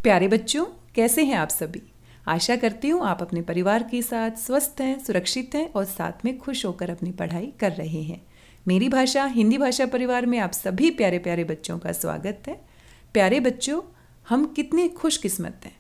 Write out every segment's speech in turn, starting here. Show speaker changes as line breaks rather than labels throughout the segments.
प्यारे बच्चों, कैसे हैं आप सभी। आशा करती हूँ आप अपने परिवार के साथ स्वस्थ हैं, सुरक्षित हैं और साथ में खुश होकर अपनी पढ़ाई कर रहे हैं। मेरी भाषा हिंदी भाषा परिवार में आप सभी प्यारे प्यारे बच्चों का स्वागत है। प्यारे बच्चों, हम कितने खुशकिस्मत हैं।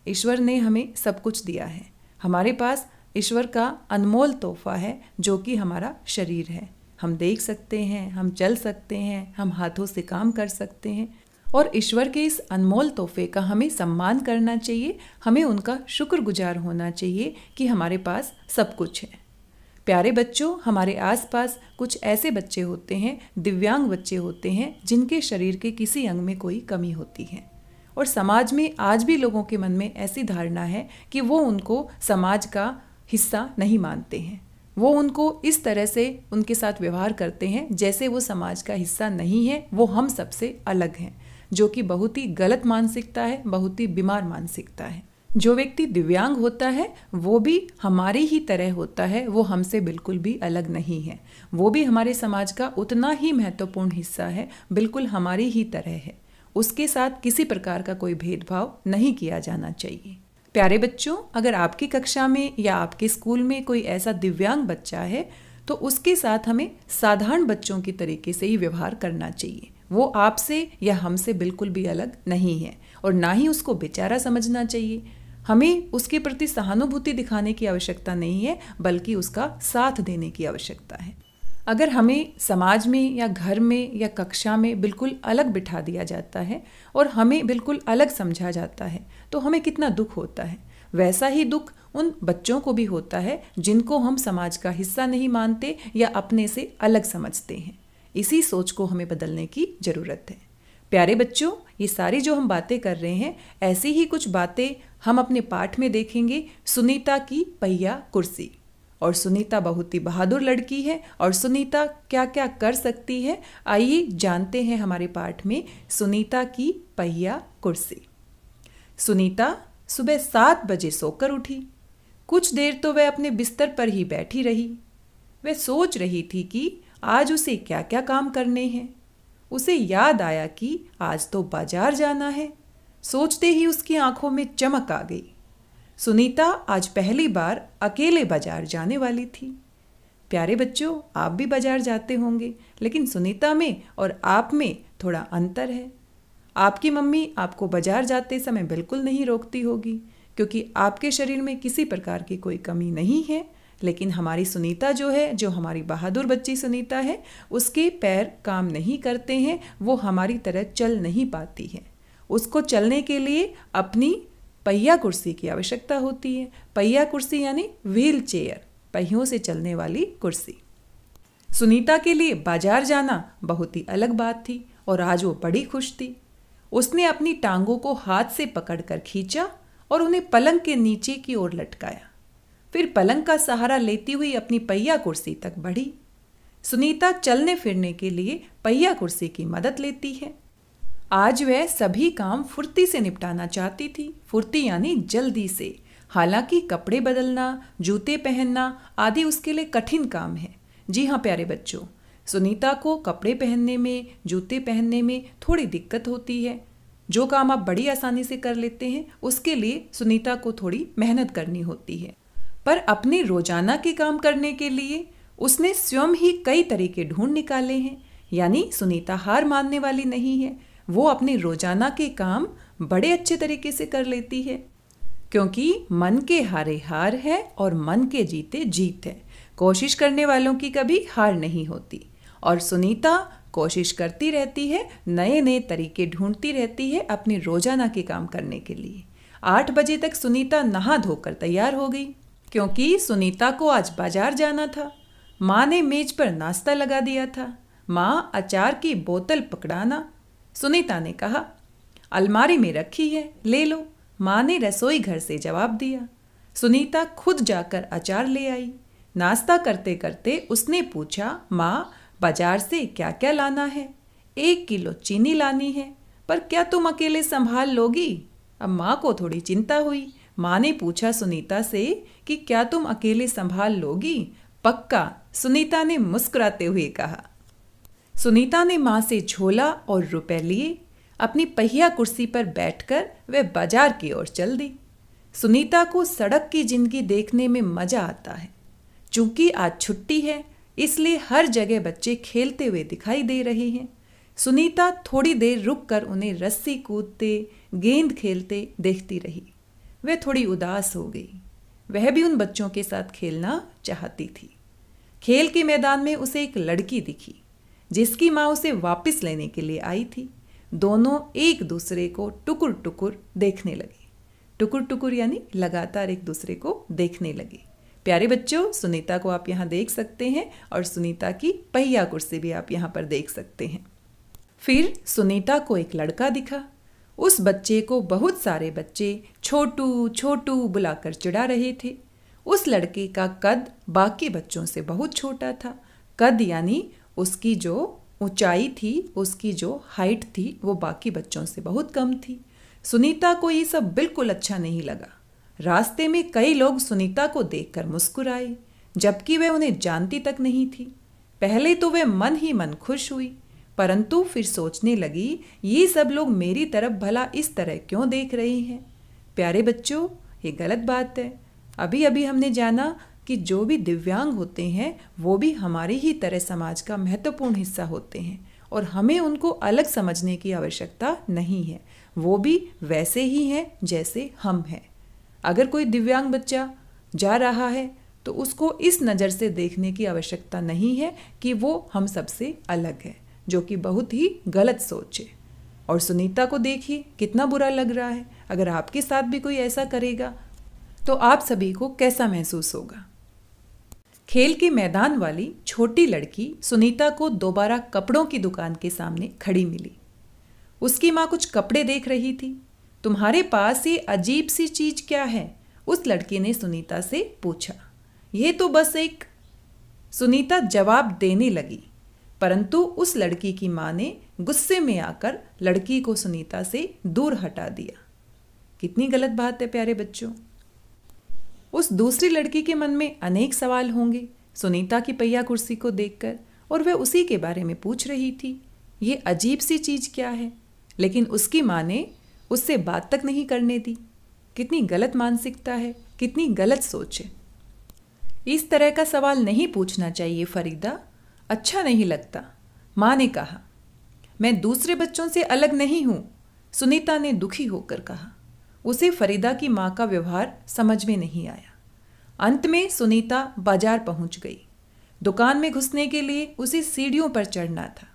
ईश्वर ने हमें सब कुछ दिया है। हमारे पास ईश्वर का अनमोल तोहफा है जो कि हमारा शरीर है। हम देख सकते हैं, हम चल सकते हैं, हम हाथों से काम कर सकते हैं और ईश्वर के इस अनमोल तोहफे का हमें सम्मान करना चाहिए। हमें उनका शुक्रगुजार होना चाहिए कि हमारे पास सब कुछ है। प्यारे बच्चों, हमारे आसपास कुछ ऐसे बच्चे होते हैं, दिव्यांग बच्चे होते हैं, जिनके शरीर के किसी अंग में कोई कमी होती है और समाज में आज भी लोगों के मन में ऐसी धारणा है कि वो उनको समाज का हिस्सा नहीं मानते हैं। वो उनको इस तरह से उनके साथ व्यवहार करते हैं जैसे वो समाज का हिस्सा नहीं है, वो हम सबसे अलग हैं, जो कि बहुत ही गलत मानसिकता है, बहुत ही बीमार मानसिकता है। जो व्यक्ति दिव्यांग होता है वो भी हमारी ही तरह होता है, वो हमसे बिल्कुल भी अलग नहीं है। वो भी हमारे समाज का उतना ही महत्वपूर्ण हिस्सा है, बिल्कुल हमारी ही तरह है। उसके साथ किसी प्रकार का कोई भेदभाव नहीं किया जाना चाहिए। प्यारे बच्चों, अगर आपकी कक्षा में या आपके स्कूल में कोई ऐसा दिव्यांग बच्चा है तो उसके साथ हमें साधारण बच्चों की तरीके से ही व्यवहार करना चाहिए। वो आपसे या हमसे बिल्कुल भी अलग नहीं है और ना ही उसको बेचारा समझना चाहिए। हमें उसके प्रति सहानुभूति दिखाने की आवश्यकता नहीं है, बल्कि उसका साथ देने की आवश्यकता है। अगर हमें समाज में या घर में या कक्षा में बिल्कुल अलग बिठा दिया जाता है और हमें बिल्कुल अलग समझा जाता है तो हमें कितना दुख होता है। वैसा ही दुख उन बच्चों को भी होता है जिनको हम समाज का हिस्सा नहीं मानते या अपने से अलग समझते हैं। इसी सोच को हमें बदलने की ज़रूरत है। प्यारे बच्चों, ये सारी जो हम बातें कर रहे हैं, ऐसी ही कुछ बातें हम अपने पाठ में देखेंगे। सुनीता की पहिया कुर्सी। और सुनीता बहुत ही बहादुर लड़की है और सुनीता क्या क्या कर सकती है, आइए जानते हैं हमारे पाठ में सुनीता की पहिया कुर्सी। सुनीता सुबह 7 बजे सोकर उठी। कुछ देर तो वह अपने बिस्तर पर ही बैठी रही। वह सोच रही थी कि आज उसे क्या क्या काम करने हैं। उसे याद आया कि आज तो बाजार जाना है। सोचते ही उसकी आंखों में चमक आ गई। सुनीता आज पहली बार अकेले बाजार जाने वाली थी। प्यारे बच्चों, आप भी बाजार जाते होंगे, लेकिन सुनीता में और आप में थोड़ा अंतर है। आपकी मम्मी आपको बाजार जाते समय बिल्कुल नहीं रोकती होगी क्योंकि आपके शरीर में किसी प्रकार की कोई कमी नहीं है। लेकिन हमारी सुनीता जो है, जो हमारी बहादुर बच्ची सुनीता है, उसके पैर काम नहीं करते हैं, वो हमारी तरह चल नहीं पाती है। उसको चलने के लिए अपनी पहिया कुर्सी की आवश्यकता होती है। पहिया कुर्सी यानी व्हील चेयर, पहियों से चलने वाली कुर्सी। सुनीता के लिए बाजार जाना बहुत ही अलग बात थी और आज वो बड़ी खुश थी। उसने अपनी टांगों को हाथ से पकड़कर खींचा और उन्हें पलंग के नीचे की ओर लटकाया। फिर पलंग का सहारा लेती हुई अपनी पहिया कुर्सी तक बढ़ी। सुनीता चलने फिरने के लिए पहिया कुर्सी की मदद लेती है। आज वह सभी काम फुर्ती से निपटाना चाहती थी। फुर्ती यानी जल्दी से। हालांकि कपड़े बदलना, जूते पहनना आदि उसके लिए कठिन काम है। जी हाँ प्यारे बच्चों, सुनीता को कपड़े पहनने में, जूते पहनने में थोड़ी दिक्कत होती है। जो काम आप बड़ी आसानी से कर लेते हैं, उसके लिए सुनीता को थोड़ी मेहनत करनी होती है। पर अपने रोजाना के काम करने के लिए उसने स्वयं ही कई तरीके ढूंढ निकाले हैं। यानी सुनीता हार मानने वाली नहीं है। वो अपने रोजाना के काम बड़े अच्छे तरीके से कर लेती है, क्योंकि मन के हारे हार है और मन के जीते जीत है। कोशिश करने वालों की कभी हार नहीं होती और सुनीता कोशिश करती रहती है, नए नए तरीके ढूंढती रहती है अपने रोजाना के काम करने के लिए। 8 बजे तक सुनीता नहा धोकर तैयार हो गई क्योंकि सुनीता को आज बाजार जाना था। माँ ने मेज पर नाश्ता लगा दिया था। माँ अचार की बोतल पकड़ाना। सुनीता ने कहा, अलमारी में रखी है, ले लो। माँ ने रसोई घर से जवाब दिया। सुनीता खुद जाकर अचार ले आई। नाश्ता करते करते उसने पूछा, माँ बाजार से क्या क्या लाना है? 1 किलो चीनी लानी है, पर क्या तुम अकेले संभाल लोगी? अब माँ को थोड़ी चिंता हुई। माँ ने पूछा सुनीता से कि क्या तुम अकेले संभाल लोगी? पक्का, सुनीता ने मुस्कुराते हुए कहा। सुनीता ने माँ से झोला और रुपए लिए। अपनी पहिया कुर्सी पर बैठकर वह बाजार की ओर चल दी। सुनीता को सड़क की जिंदगी देखने में मजा आता है। चूंकि आज छुट्टी है इसलिए हर जगह बच्चे खेलते हुए दिखाई दे रहे हैं। सुनीता थोड़ी देर रुककर उन्हें रस्सी कूदते, गेंद खेलते देखती रही। वह थोड़ी उदास हो गई। वह भी उन बच्चों के साथ खेलना चाहती थी। खेल के मैदान में उसे एक लड़की दिखी जिसकी माँ उसे वापस लेने के लिए आई थी। दोनों एक दूसरे को टुकुर टुकुर देखने लगे। टुकुर टुकुर यानी लगातार एक दूसरे को देखने लगे। प्यारे बच्चों, सुनीता को आप यहाँ देख सकते हैं और सुनीता की पहिया कुर्सी भी आप यहाँ पर देख सकते हैं। फिर सुनीता को एक लड़का दिखा। उस बच्चे को बहुत सारे बच्चे छोटू छोटू बुलाकर चिढ़ा रहे थे। उस लड़के का कद बाकी बच्चों से बहुत छोटा था। कद यानी उसकी जो ऊंचाई थी, उसकी जो हाइट थी, वो बाकी बच्चों से बहुत कम थी। सुनीता को ये सब बिल्कुल अच्छा नहीं लगा। रास्ते में कई लोग सुनीता को देखकर मुस्कुराए, जबकि वह उन्हें जानती तक नहीं थी। पहले तो वह मन ही मन खुश हुई, परंतु फिर सोचने लगी, ये सब लोग मेरी तरफ भला इस तरह क्यों देख रहे हैं। प्यारे बच्चों, ये गलत बात है। अभी अभी हमने जाना कि जो भी दिव्यांग होते हैं वो भी हमारी ही तरह समाज का महत्वपूर्ण हिस्सा होते हैं और हमें उनको अलग समझने की आवश्यकता नहीं है। वो भी वैसे ही हैं जैसे हम हैं। अगर कोई दिव्यांग बच्चा जा रहा है तो उसको इस नज़र से देखने की आवश्यकता नहीं है कि वो हम सबसे अलग है, जो कि बहुत ही गलत सोच है। और सुनीता को देखिए कितना बुरा लग रहा है। अगर आपके साथ भी कोई ऐसा करेगा तो आप सभी को कैसा महसूस होगा। खेल के मैदान वाली छोटी लड़की सुनीता को दोबारा कपड़ों की दुकान के सामने खड़ी मिली। उसकी माँ कुछ कपड़े देख रही थी। तुम्हारे पास ये अजीब सी चीज क्या है? उस लड़की ने सुनीता से पूछा। यह तो बस एक, सुनीता जवाब देने लगी, परंतु उस लड़की की माँ ने गुस्से में आकर लड़की को सुनीता से दूर हटा दिया। कितनी गलत बात है प्यारे बच्चों। उस दूसरी लड़की के मन में अनेक सवाल होंगे सुनीता की पहिया कुर्सी को देखकर, और वह उसी के बारे में पूछ रही थी, ये अजीब सी चीज क्या है। लेकिन उसकी माँ ने उससे बात तक नहीं करने दी। कितनी गलत मानसिकता है, कितनी गलत सोच है। इस तरह का सवाल नहीं पूछना चाहिए फरीदा, अच्छा नहीं लगता। माँ ने कहा। मैं दूसरे बच्चों से अलग नहीं हूँ, सुनीता ने दुखी होकर कहा। उसे फरीदा की माँ का व्यवहार समझ में नहीं आया। अंत में सुनीता बाजार पहुंच गई। दुकान में घुसने के लिए उसे सीढ़ियों पर चढ़ना था।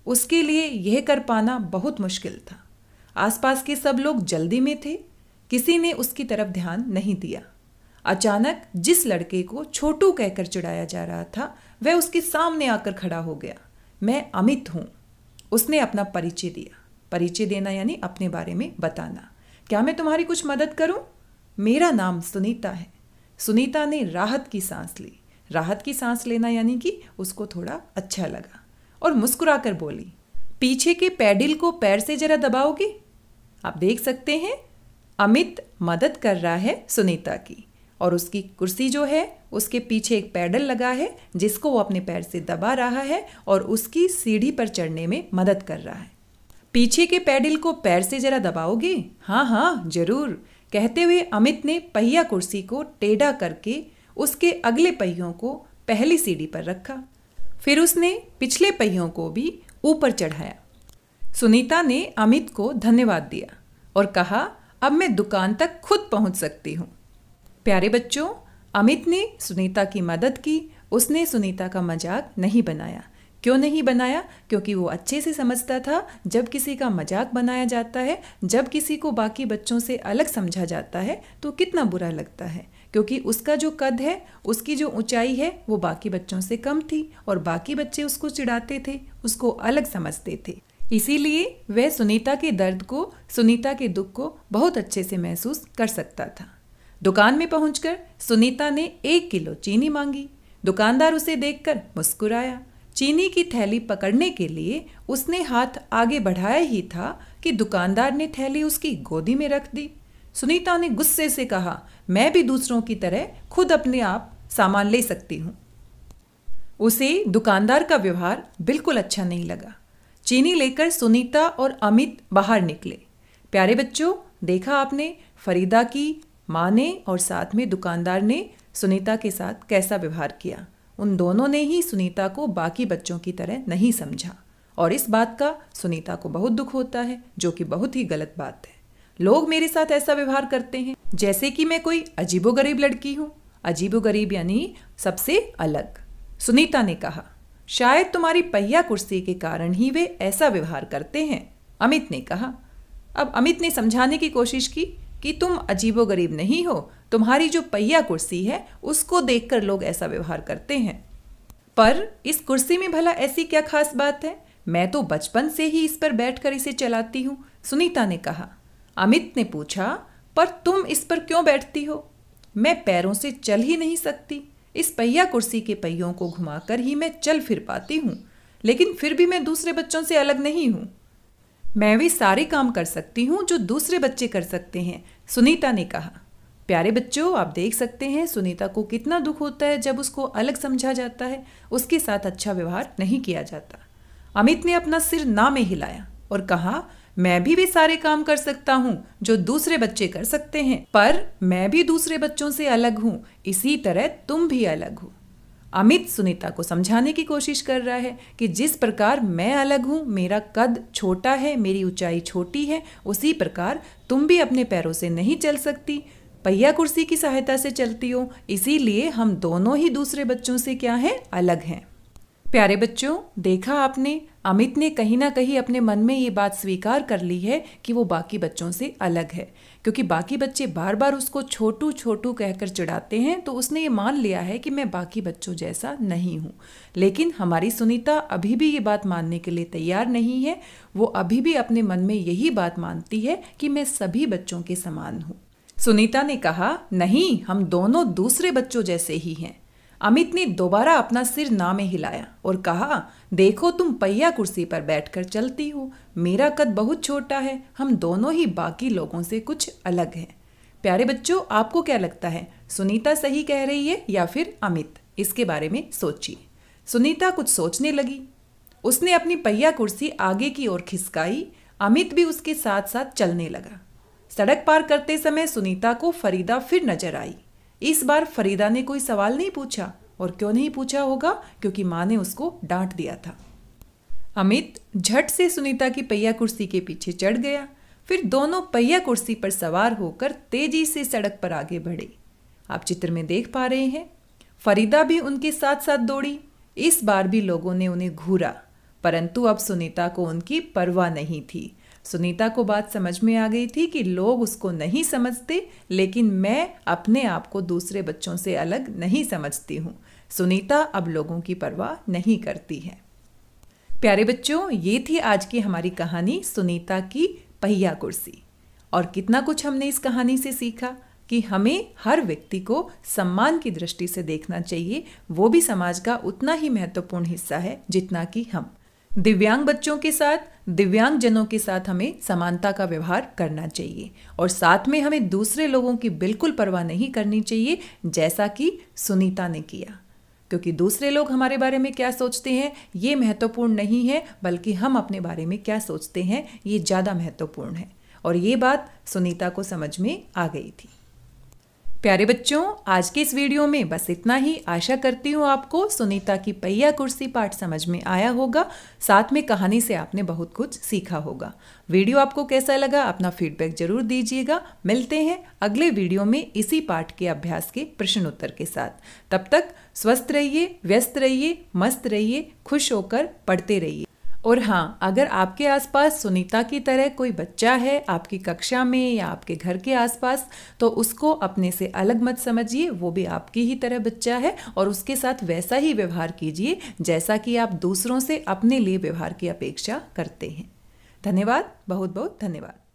उसके लिए यह कर पाना बहुत मुश्किल था। आसपास के सब लोग जल्दी में थे, किसी ने उसकी तरफ ध्यान नहीं दिया। अचानक जिस लड़के को छोटू कहकर चिढ़ाया जा रहा था वह उसके सामने आकर खड़ा हो गया। मैं अमित हूँ, उसने अपना परिचय दिया। परिचय देना यानी अपने बारे में बताना। क्या मैं तुम्हारी कुछ मदद करूं? मेरा नाम सुनीता है। सुनीता ने राहत की सांस ली। राहत की सांस लेना यानी कि उसको थोड़ा अच्छा लगा और मुस्कुराकर बोली, पीछे के पैडल को पैर से जरा दबाओगे? आप देख सकते हैं अमित मदद कर रहा है सुनीता की, और उसकी कुर्सी जो है उसके पीछे एक पैडल लगा है जिसको वो अपने पैर से दबा रहा है और उसकी सीढ़ी पर चढ़ने में मदद कर रहा है। पीछे के पैडल को पैर से जरा दबाओगे? हाँ हाँ जरूर, कहते हुए अमित ने पहिया कुर्सी को टेढ़ा करके उसके अगले पहियों को पहली सीढ़ी पर रखा। फिर उसने पिछले पहियों को भी ऊपर चढ़ाया। सुनीता ने अमित को धन्यवाद दिया और कहा, अब मैं दुकान तक खुद पहुंच सकती हूँ। प्यारे बच्चों, अमित ने सुनीता की मदद की। उसने सुनीता का मजाक नहीं बनाया। क्यों नहीं बनाया? क्योंकि वो अच्छे से समझता था जब किसी का मजाक बनाया जाता है, जब किसी को बाकी बच्चों से अलग समझा जाता है तो कितना बुरा लगता है, क्योंकि उसका जो कद है, उसकी जो ऊंचाई है वो बाकी बच्चों से कम थी और बाकी बच्चे उसको चिढ़ाते थे, उसको अलग समझते थे। इसीलिए वह सुनीता के दर्द को, सुनीता के दुख को बहुत अच्छे से महसूस कर सकता था। दुकान में पहुंचकर सुनीता ने 1 किलो चीनी मांगी। दुकानदार उसे देखकर मुस्कुराया। चीनी की थैली पकड़ने के लिए उसने हाथ आगे बढ़ाया ही था कि दुकानदार ने थैली उसकी गोदी में रख दी। सुनीता ने गुस्से से कहा, मैं भी दूसरों की तरह खुद अपने आप सामान ले सकती हूँ। उसे दुकानदार का व्यवहार बिल्कुल अच्छा नहीं लगा। चीनी लेकर सुनीता और अमित बाहर निकले। प्यारे बच्चों, देखा आपने फरीदा की माँ ने और साथ में दुकानदार ने सुनीता के साथ कैसा व्यवहार किया। उन दोनों ने ही सुनीता को बाकी बच्चों की तरह नहीं समझा और इस बात का सुनीता को बहुत दुख होता है, जो कि बहुत ही गलत बात है। लोग मेरे साथ ऐसा व्यवहार करते हैं जैसे कि मैं कोई अजीबोगरीब लड़की हूँ। अजीबोगरीब यानी सबसे अलग। सुनीता ने कहा, शायद तुम्हारी पहिया कुर्सी के कारण ही वे ऐसा व्यवहार करते हैं। अमित ने कहा। अब अमित ने समझाने की कोशिश की कि तुम अजीबोगरीब नहीं हो, तुम्हारी जो पहिया कुर्सी है उसको देखकर लोग ऐसा व्यवहार करते हैं। पर इस कुर्सी में भला ऐसी क्या खास बात है? मैं तो बचपन से ही इस पर बैठकर इसे चलाती हूँ, सुनीता ने कहा। अमित ने पूछा, पर तुम इस पर क्यों बैठती हो? मैं पैरों से चल ही नहीं सकती। इस पहिया कुर्सी के पहियों को घुमाकर ही मैं चल फिर पाती हूँ, लेकिन फिर भी मैं दूसरे बच्चों से अलग नहीं हूँ। मैं भी सारे काम कर सकती हूँ जो दूसरे बच्चे कर सकते हैं, सुनीता ने कहा। प्यारे बच्चों, आप देख सकते हैं सुनीता को कितना दुख होता है जब उसको अलग समझा जाता है, उसके साथ अच्छा व्यवहार नहीं किया जाता। अमित ने अपना सिर ना में हिलाया और कहा, मैं भी वे सारे काम कर सकता हूँ जो दूसरे बच्चे कर सकते हैं, पर मैं भी दूसरे बच्चों से अलग हूँ, इसी तरह तुम भी अलग हो। अमित सुनीता को समझाने की कोशिश कर रहा है कि जिस प्रकार मैं अलग हूँ, मेरा कद छोटा है, मेरी ऊंचाई छोटी है, उसी प्रकार तुम भी अपने पैरों से नहीं चल सकती, पहिया कुर्सी की सहायता से चलती हो, इसीलिए हम दोनों ही दूसरे बच्चों से क्या हैं, अलग हैं। प्यारे बच्चों, देखा आपने, अमित ने कहीं ना कहीं अपने मन में ये बात स्वीकार कर ली है कि वो बाकी बच्चों से अलग है, क्योंकि बाकी बच्चे बार बार उसको छोटू छोटू कहकर चिढ़ाते हैं, तो उसने ये मान लिया है कि मैं बाकी बच्चों जैसा नहीं हूँ। लेकिन हमारी सुनीता अभी भी ये बात मानने के लिए तैयार नहीं है। वो अभी भी अपने मन में यही बात मानती है कि मैं सभी बच्चों के समान हूँ। सुनीता ने कहा, नहीं, हम दोनों दूसरे बच्चों जैसे ही हैं। अमित ने दोबारा अपना सिर ना में हिलाया और कहा, देखो तुम पहिया कुर्सी पर बैठकर चलती हो, मेरा कद बहुत छोटा है, हम दोनों ही बाकी लोगों से कुछ अलग हैं। प्यारे बच्चों, आपको क्या लगता है, सुनीता सही कह रही है या फिर अमित? इसके बारे में सोचिए। सुनीता कुछ सोचने लगी। उसने अपनी पहिया कुर्सी आगे की ओर खिसकाई। अमित भी उसके साथ साथ चलने लगा। सड़क पार करते समय सुनीता को फरीदा फिर नजर आई। इस बार फरीदा ने कोई सवाल नहीं पूछा, और क्यों नहीं पूछा होगा, क्योंकि माँ ने उसको डांट दिया था। अमित झट से सुनीता की पहिया कुर्सी के पीछे चढ़ गया। फिर दोनों पहिया कुर्सी पर सवार होकर तेजी से सड़क पर आगे बढ़े। आप चित्र में देख पा रहे हैं, फरीदा भी उनके साथ साथ दौड़ी। इस बार भी लोगों ने उन्हें घूरा, परंतु अब सुनीता को उनकी परवाह नहीं थी। सुनीता को बात समझ में आ गई थी कि लोग उसको नहीं समझते, लेकिन मैं अपने आप को दूसरे बच्चों से अलग नहीं समझती हूँ। सुनीता अब लोगों की परवाह नहीं करती है। प्यारे बच्चों, ये थी आज की हमारी कहानी सुनीता की पहिया कुर्सी। और कितना कुछ हमने इस कहानी से सीखा कि हमें हर व्यक्ति को सम्मान की दृष्टि से देखना चाहिए। वो भी समाज का उतना ही महत्वपूर्ण हिस्सा है जितना कि हम। दिव्यांग बच्चों के साथ, दिव्यांग जनों के साथ हमें समानता का व्यवहार करना चाहिए, और साथ में हमें दूसरे लोगों की बिल्कुल परवाह नहीं करनी चाहिए, जैसा कि सुनीता ने किया। क्योंकि दूसरे लोग हमारे बारे में क्या सोचते हैं ये महत्वपूर्ण नहीं है, बल्कि हम अपने बारे में क्या सोचते हैं ये ज़्यादा महत्वपूर्ण है। और ये बात सुनीता को समझ में आ गई थी। प्यारे बच्चों, आज के इस वीडियो में बस इतना ही। आशा करती हूँ आपको सुनीता की पहिया कुर्सी पाठ समझ में आया होगा, साथ में कहानी से आपने बहुत कुछ सीखा होगा। वीडियो आपको कैसा लगा, अपना फीडबैक जरूर दीजिएगा। मिलते हैं अगले वीडियो में इसी पाठ के अभ्यास के प्रश्न उत्तर के साथ। तब तक स्वस्थ रहिए, व्यस्त रहिए, मस्त रहिए, खुश होकर पढ़ते रहिए। और हाँ, अगर आपके आसपास सुनीता की तरह कोई बच्चा है आपकी कक्षा में या आपके घर के आसपास, तो उसको अपने से अलग मत समझिए। वो भी आपकी ही तरह बच्चा है, और उसके साथ वैसा ही व्यवहार कीजिए जैसा कि आप दूसरों से अपने लिए व्यवहार की अपेक्षा करते हैं। धन्यवाद, बहुत बहुत धन्यवाद।